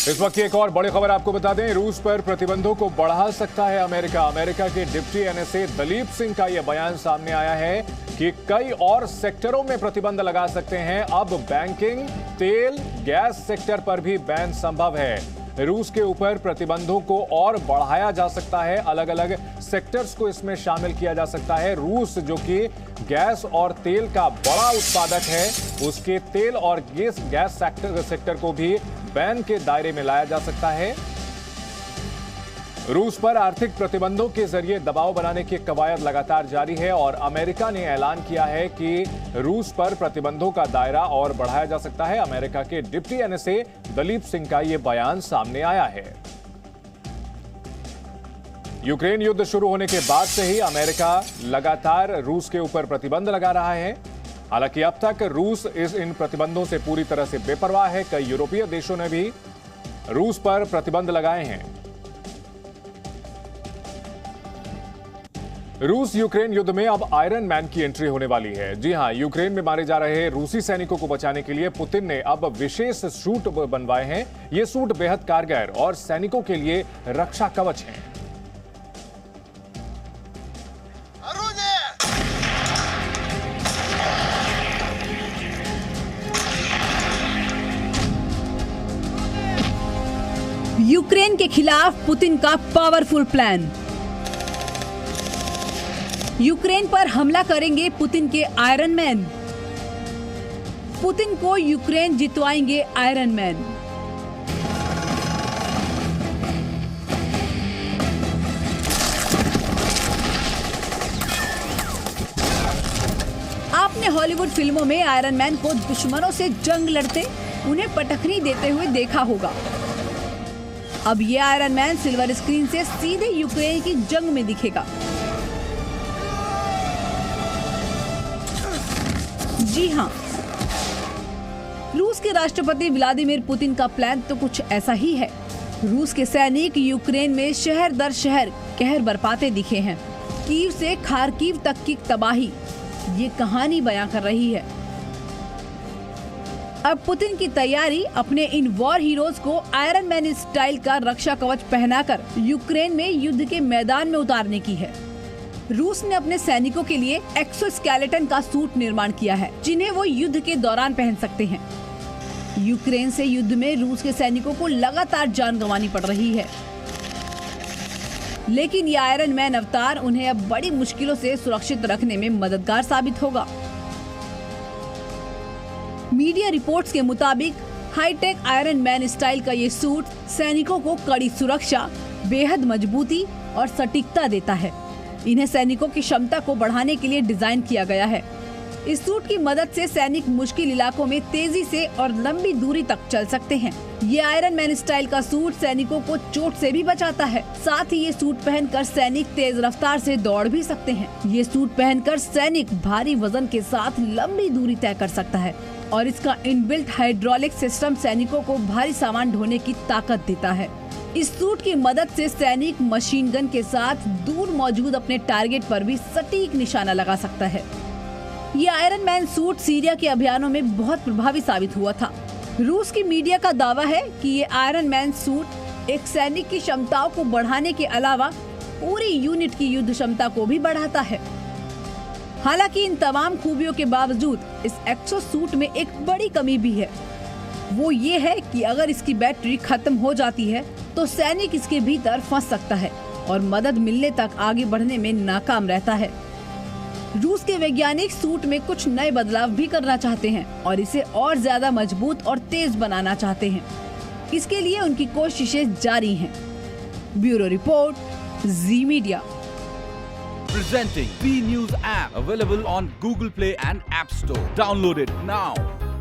इस वक्त की एक और बड़ी खबर आपको बता दें, रूस पर प्रतिबंधों को बढ़ा सकता है अमेरिका। अमेरिका के डिप्टी एनएसए दलीप सिंह का यह बयान सामने आया है कि कई और सेक्टरों में प्रतिबंध लगा सकते हैं। अब बैंकिंग, तेल, गैस सेक्टर पर भी बैन संभव है। रूस के ऊपर प्रतिबंधों को और बढ़ाया जा सकता है, अलग अलग सेक्टर्स को इसमें शामिल किया जा सकता है। रूस जो कि गैस और तेल का बड़ा उत्पादक है, उसके तेल और गैस सेक्टर को भी बैन के दायरे में लाया जा सकता है। रूस पर आर्थिक प्रतिबंधों के जरिए दबाव बनाने की कवायद लगातार जारी है और अमेरिका ने ऐलान किया है कि रूस पर प्रतिबंधों का दायरा और बढ़ाया जा सकता है। अमेरिका के डिप्टी एनएसए दलीप सिंह का यह बयान सामने आया है। यूक्रेन युद्ध शुरू होने के बाद से ही अमेरिका लगातार रूस के ऊपर प्रतिबंध लगा रहा है। हालांकि अब तक रूस इन प्रतिबंधों से पूरी तरह से बेपरवाह है। कई यूरोपीय देशों ने भी रूस पर प्रतिबंध लगाए हैं। रूस यूक्रेन युद्ध में अब आयरन मैन की एंट्री होने वाली है। जी हां, यूक्रेन में मारे जा रहे रूसी सैनिकों को बचाने के लिए पुतिन ने अब विशेष सूट बनवाए हैं। ये सूट बेहद कारगर और सैनिकों के लिए रक्षा कवच हैं। यूक्रेन के खिलाफ पुतिन का पावरफुल प्लान। यूक्रेन पर हमला करेंगे पुतिन के आयरन मैन। पुतिन को यूक्रेन जितवाएंगे आयरन मैन। आपने हॉलीवुड फिल्मों में आयरन मैन को दुश्मनों से जंग लड़ते, उन्हें पटखनी देते हुए देखा होगा। अब ये आयरन मैन सिल्वर स्क्रीन से सीधे यूक्रेन की जंग में दिखेगा। जी हां, रूस के राष्ट्रपति व्लादिमीर पुतिन का प्लान तो कुछ ऐसा ही है। रूस के सैनिक यूक्रेन में शहर दर शहर कहर बरपाते दिखे हैं। कीव से खार्किव तक की तबाही ये कहानी बयां कर रही है। अब पुतिन की तैयारी अपने इन वॉर हीरोज को आयरन मैन स्टाइल का रक्षा कवच पहनाकर यूक्रेन में युद्ध के मैदान में उतारने की है। रूस ने अपने सैनिकों के लिए एक्सोस्केलेटन का सूट निर्माण किया है, जिन्हें वो युद्ध के दौरान पहन सकते हैं। यूक्रेन से युद्ध में रूस के सैनिकों को लगातार जान गंवानी पड़ रही है, लेकिन ये आयरन मैन अवतार उन्हें अब बड़ी मुश्किलों से सुरक्षित रखने में मददगार साबित होगा। मीडिया रिपोर्ट्स के मुताबिक हाईटेक आयरन मैन स्टाइल का ये सूट सैनिकों को कड़ी सुरक्षा, बेहद मजबूती और सटीकता देता है। इन्हें सैनिकों की क्षमता को बढ़ाने के लिए डिजाइन किया गया है। इस सूट की मदद से सैनिक मुश्किल इलाकों में तेजी से और लंबी दूरी तक चल सकते हैं। ये आयरन मैन स्टाइल का सूट सैनिकों को चोट से भी बचाता है। साथ ही ये सूट पहनकर सैनिक तेज रफ्तार से दौड़ भी सकते हैं। ये सूट पहनकर सैनिक भारी वजन के साथ लंबी दूरी तय कर सकता है और इसका इनबिल्ट हाइड्रोलिक सिस्टम सैनिकों को भारी सामान ढोने की ताकत देता है। इस सूट की मदद से सैनिक मशीन गन के साथ दूर मौजूद अपने टारगेट पर भी सटीक निशाना लगा सकता है। ये आयरन मैन सूट सीरिया के अभियानों में बहुत प्रभावी साबित हुआ था। रूस की मीडिया का दावा है कि ये आयरन मैन सूट एक सैनिक की क्षमताओं को बढ़ाने के अलावा पूरी यूनिट की युद्ध क्षमता को भी बढ़ाता है। हालांकि इन तमाम खूबियों के बावजूद इस एक्सो सूट में एक बड़ी कमी भी है। वो ये है कि अगर इसकी बैटरी खत्म हो जाती है तो सैनिक इसके भीतर फंस सकता है और मदद मिलने तक आगे बढ़ने में नाकाम रहता है। रूस के वैज्ञानिक सूट में कुछ नए बदलाव भी करना चाहते हैं और इसे और ज्यादा मजबूत और तेज बनाना चाहते हैं। इसके लिए उनकी कोशिशें जारी हैं। Bureau report, ji media. Presenting B News app, available on Google Play and App Store. Download it now.